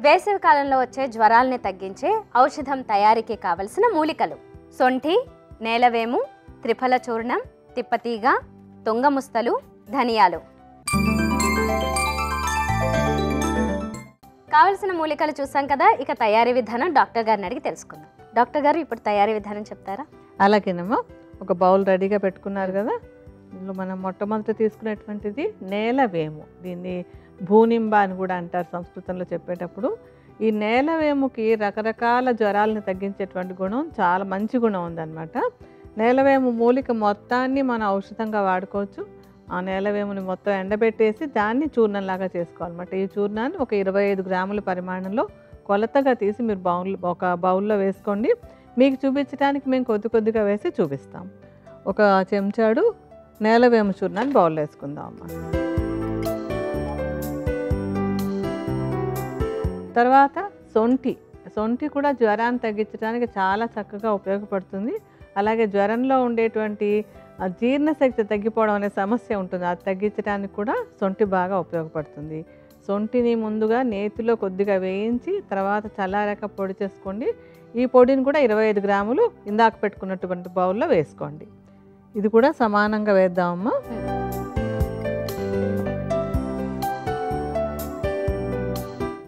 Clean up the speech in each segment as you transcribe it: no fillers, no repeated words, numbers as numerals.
వేసవి కాలంలో వచ్చే జ్వరాల్ని తగ్గించే ఔషధం తయారీకి కావలసిన మూలికలు: సొంఠి, నేలవేము, త్రిఫల చూర్ణం, తిప్పతీగ, తుంగముస్తలు, ధనియాలు. కావలసిన మూలికలు చూసాం కదా. ఇక తయారీ విధానం డాక్టర్ గారిని అడిగి తెలుసుకుందాం. డాక్టర్ గారు, ఇప్పుడు తయారీ విధానం చెప్తారా? అలాగేనమ్మా. ఒక బౌల్ రెడీగా పెట్టుకున్నారు కదా. ఇందులో మనం మొట్టమొదటి తీసుకునేటువంటిది నేలవేము. దీన్ని భూనింబ అని కూడా అంటారు సంస్కృతంలో చెప్పేటప్పుడు. ఈ నేలవేముకి రకరకాల జ్వరాలను తగ్గించేటువంటి గుణం, చాలా మంచి గుణం ఉందన్నమాట. నేలవేము మూలిక మొత్తాన్ని మనం ఔషధంగా వాడుకోవచ్చు. ఆ నేలవేముని మొత్తం ఎండబెట్టేసి దాన్ని చూర్ణంలాగా చేసుకోవాలన్నమాట. ఈ చూర్ణాన్ని ఒక 25 గ్రాముల పరిమాణంలో కొలతగా తీసి మీరు ఒక బౌల్లో వేసుకోండి. మీకు చూపించడానికి మేము కొద్దిగా వేసి చూపిస్తాం. ఒక చెంచాడు నేలవేము చూర్ణాన్ని బౌల్లో వేసుకుందాం అమ్మ. తర్వాత సొంఠి కూడా జ్వరాన్ని తగ్గించడానికి చాలా చక్కగా ఉపయోగపడుతుంది. అలాగే జ్వరంలో ఉండేటువంటి జీర్ణశక్తి తగ్గిపోవడం అనే సమస్య ఉంటుంది. అది తగ్గించడానికి కూడా సొంఠి బాగా ఉపయోగపడుతుంది. సొంఠిని ముందుగా నేతిలో కొద్దిగా వేయించి తర్వాత చల్లారాక పొడి చేసుకోండి. ఈ పొడిని కూడా 25 గ్రాములు ఇందాక పెట్టుకున్నటువంటి బౌల్లో వేసుకోండి. ఇది కూడా సమానంగా వేద్దామమ్మా.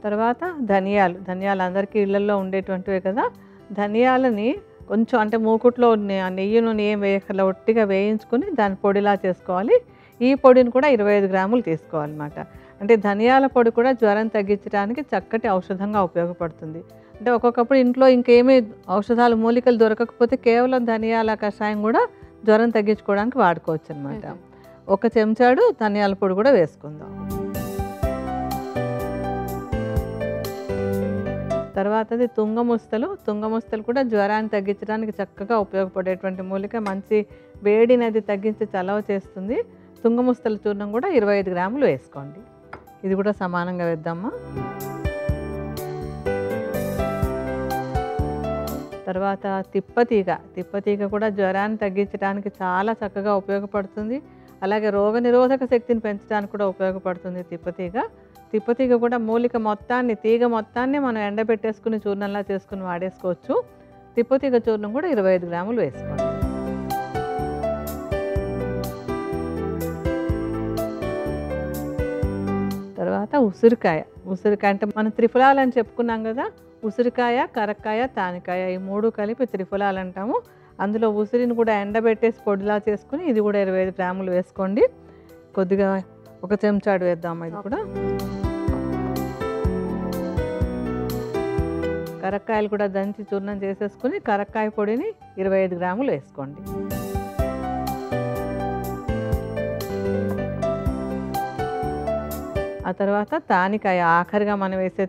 తర్వాత ధనియాలు అందరికీ ఇళ్లలో ఉండేటువంటివే కదా. ధనియాలని కొంచెం అంటే మూకుట్లో నెయ్యి నూనె ఏం వేయకుండా ఒట్టిగా వేయించుకొని దాన్ని పొడిలా చేసుకోవాలి. ఈ పొడిని కూడా 25 గ్రాములు తీసుకోవాలన్నమాట. అంటే ధనియాల పొడి కూడా జ్వరం తగ్గించడానికి చక్కటి ఔషధంగా ఉపయోగపడుతుంది. అంటే ఒక్కొక్కప్పుడు ఇంట్లో ఇంకేమీ ఔషధాలు మూలికలు దొరకకపోతే కేవలం ధనియాల కషాయం కూడా జ్వరం తగ్గించుకోవడానికి వాడుకోవచ్చు అనమాట. ఒక చెంచాడు ధనియాల పొడి కూడా వేసుకుందాం. తర్వాతది తుంగముస్తలు కూడా జ్వరాన్ని తగ్గించడానికి చక్కగా ఉపయోగపడేటువంటి మూలిక. మంచి వేడిని అది తగ్గించి చలవ చేస్తుంది. తుంగముస్తల చూర్ణం కూడా 25 గ్రాములు వేసుకోండి. ఇది కూడా సమానంగా వేద్దామా. తర్వాత తిప్పతీగ కూడా జ్వరాన్ని తగ్గించడానికి చాలా చక్కగా ఉపయోగపడుతుంది. అలాగే రోగనిరోధక శక్తిని పెంచడానికి కూడా ఉపయోగపడుతుంది తిప్పతీగ కూడా మూలిక మొత్తాన్ని, తీగ మొత్తాన్ని మనం ఎండబెట్టేసుకుని చూర్ణంలా చేసుకుని వాడేసుకోవచ్చు. తిప్పతీగ చూర్ణం కూడా 25 గ్రాములు వేసుకోండి. తర్వాత ఉసిరికాయ అంటే మనం త్రిఫలాలు అని చెప్పుకున్నాం కదా. ఉసిరికాయ, కరక్కాయ, తానికాయ ఈ 3 కలిపి త్రిఫలాలు అంటాము. అందులో ఉసిరిని కూడా ఎండబెట్టేసి పొడిలా చేసుకుని ఇది కూడా 25 గ్రాములు వేసుకోండి. కొద్దిగా ఒక చెంచాడు వేద్దాం. ఇది కూడా కరక్కాయలు కూడా దంచి చూర్ణం చేసేసుకుని కరక్కాయ పొడిని 25 గ్రాములు వేసుకోండి. ఆ తర్వాత తానికాయ, ఆఖరిగా మనం వేసే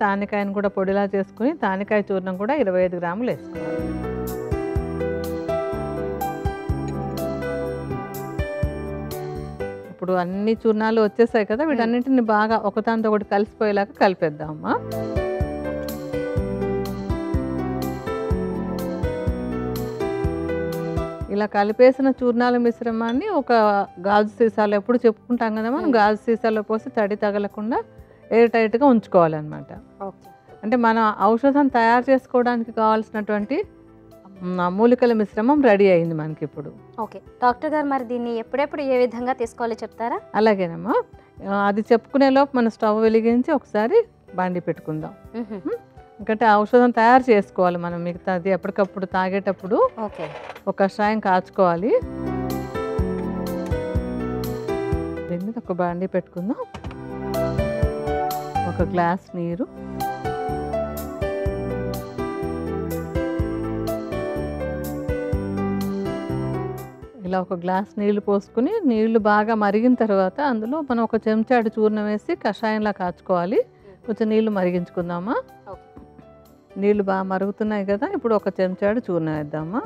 తానికాయను కూడా పొడిలా చేసుకుని తానికాయ చూర్ణం కూడా 25 గ్రాములు వేసుకోవాలి. ఇప్పుడు అన్ని చూర్ణాలు వచ్చేసాయి కదా. వీటన్నింటిని బాగా ఒకదాంతో ఒకటి కలిసిపోయేలాగా కలిపేద్దామమ్మా. ఇలా కలిపేసిన చూర్ణాల మిశ్రమాన్ని ఒక గాజు సీసాలో, ఎప్పుడు చెప్పుకుంటాం కదా మనం, గాజు సీసాలో పోసి తడి తగలకుండా ఎయిర్ టైట్గా ఉంచుకోవాలన్నమాట. అంటే మనం ఔషధం తయారు చేసుకోవడానికి కావాల్సినటువంటి మూలికల మిశ్రమం రెడీ అయింది మనకి ఇప్పుడు. ఓకే డాక్టర్ గారు, మరి దీన్ని ఎప్పుడెప్పుడు ఏ విధంగా తీసుకోవాలో చెప్తారా? అలాగేనమ్మా. అది చెప్పుకునే లోపు మనం స్టవ్ వెలిగించి ఒకసారి బాండి పెట్టుకుందాం. ఎందుకంటే ఔషధం తయారు చేసుకోవాలి మనం, మిగతాది ఎప్పటికప్పుడు తాగేటప్పుడు ఒక కషాయం కాచుకోవాలి. దీని మీద ఒక బాండి పెట్టుకుందాం. ఒక గ్లాస్ నీరు, ఇలా ఒక గ్లాస్ నీళ్లు పోసుకుని నీళ్లు బాగా మరిగిన తర్వాత అందులో మనం ఒక చెంచాడు చూర్ణం వేసి కషాయంలా కాచుకోవాలి. కొంచెం నీళ్లు మరిగించుకుందామా. నీళ్లు బాగా మరుగుతున్నాయి కదా. ఇప్పుడు ఒక చెంచాడు చూర్ణం వేద్దామా.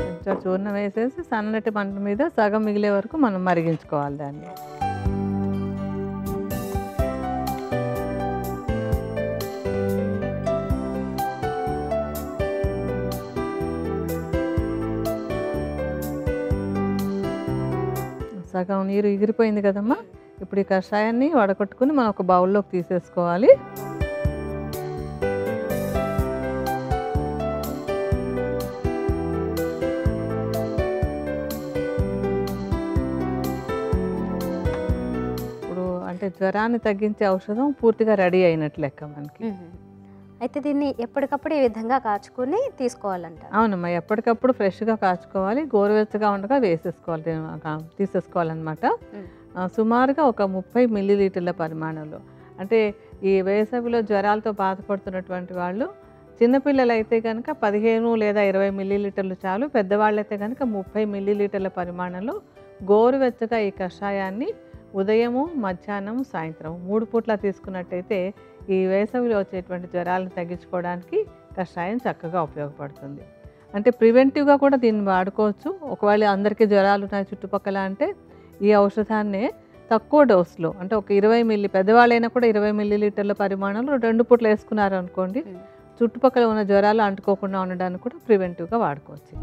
చెంచాడు చూర్ణం వేసేసి సన్నటి మంట మీద సగం మిగిలే వరకు మనం మరిగించుకోవాలి దాన్ని. సగం నీరు ఎగిరిపోయింది కదమ్మా. ఇప్పుడు ఈ కషాయాన్ని వడకట్టుకుని మనం ఒక బౌల్లోకి తీసేసుకోవాలి. ఇప్పుడు అంటే జ్వరాన్ని తగ్గించే ఔషధం పూర్తిగా రెడీ అయినట్లు లెక్క మనకి. అయితే దీన్ని ఎప్పటికప్పుడు ఈ విధంగా కాచుకుని తీసుకోవాలంట. అవునమ్మా, ఎప్పటికప్పుడు ఫ్రెష్గా కాచుకోవాలి, గోరువెచ్చగా ఉండగా వేసేసుకోవాలి, తీసేసుకోవాలన్నమాట. సుమారుగా ఒక 30 మిల్లీలీటర్ల పరిమాణంలో. అంటే ఈ వేసవిలో జ్వరాలతో బాధపడుతున్నటువంటి వాళ్ళు, చిన్నపిల్లలు అయితే కనుక 15 లేదా 20 మిల్లీలీటర్లు చాలు, పెద్దవాళ్ళైతే కనుక 30 మిల్లీలీటర్ల పరిమాణంలో గోరువెచ్చగా ఈ కషాయాన్ని ఉదయము, మధ్యాహ్నం, సాయంత్రం 3 పూట్ల తీసుకున్నట్టయితే ఈ వేసవిలో వచ్చేటువంటి జ్వరాలను తగ్గించుకోవడానికి కషాయం చక్కగా ఉపయోగపడుతుంది. అంటే ప్రివెంటివ్గా కూడా దీన్ని వాడుకోవచ్చు. ఒకవేళ అందరికీ జ్వరాలు ఉన్నాయి చుట్టుపక్కల అంటే ఈ ఔషధాన్ని తక్కువ డోస్లో, అంటే ఒక 20 మిల్లీ, పెద్దవాళ్ళైనా కూడా 20 మిల్లీలీటర్ల పరిమాణంలో 2 పూట్ల వేసుకున్నారు అనుకోండి, చుట్టుపక్కల ఉన్న జ్వరాలు అంటుకోకుండా ఉండడానికి కూడా ప్రివెంటివ్గా వాడుకోవచ్చు.